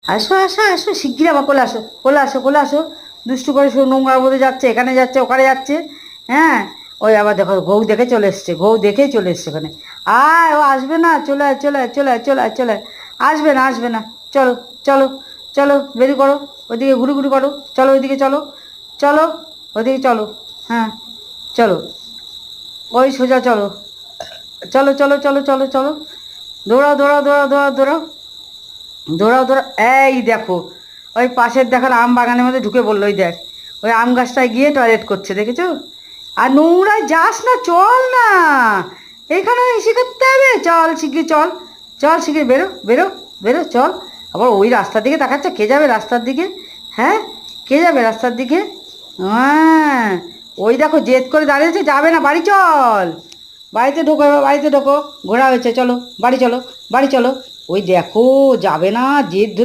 আসো আসো আসো, শিগগির আবার কোলে আসো, কোলে আসো, কোলে আসো। দুষ্টু করে শুধু নোংরার মধ্যে যাচ্ছে, এখানে যাচ্ছে, ওখানে যাচ্ছে। হ্যাঁ, ওই আবার দেখো ঘৌ দেখে চলে এসছে, ঘৌ দেখেই চলে এসছে ওখানে। আয়, ও আসবে না, চলে আয়, চলে আয়, চলে আয়, চলে আয়, চলে আয়। আসবে না, আসবে না। চলো, চলো, চলো, বেরিয়ে করো। ওইদিকে ঘুরি ঘুরি করো, চলো ওইদিকে চলো, চলো, ওইদিকে চলো। হ্যাঁ, চলো, ওই সোজা চলো, চলো চলো চলো চলো চলো। দৌড়াও দৌড়াও দৌড়াও দৌড়াও দৌড়াও, দৌড়াও দৌড়াও। এই দেখো, ওই পাশের দেখার আম বাগানের মধ্যে ঢুকে পড়লো, ওই দেখ, ওই আম গাছটায় গিয়ে টয়লেট করছে, দেখেছো? আর নোংরায় যাস না, চল না, এখানে এসে করতে হবে, চল শিগগির চল, চল শিগগির বেরো বেরো বেরো, চল। আবার ওই রাস্তার দিকে তাকাচ্ছে, কে যাবে রাস্তার দিকে? হ্যাঁ, কে যাবে রাস্তার দিকে? হ্যাঁ, ওই দেখো জেদ করে দাঁড়িয়েছে, যাবে না, বাড়ি চল, বাড়িতে ঢোকো, এবার বাড়িতে ঢোকো, ঘোরা হয়েছে, চলো বাড়ি চলো, বাড়ি চলো। ওই দেখো, যাবে না, জেদ ধরে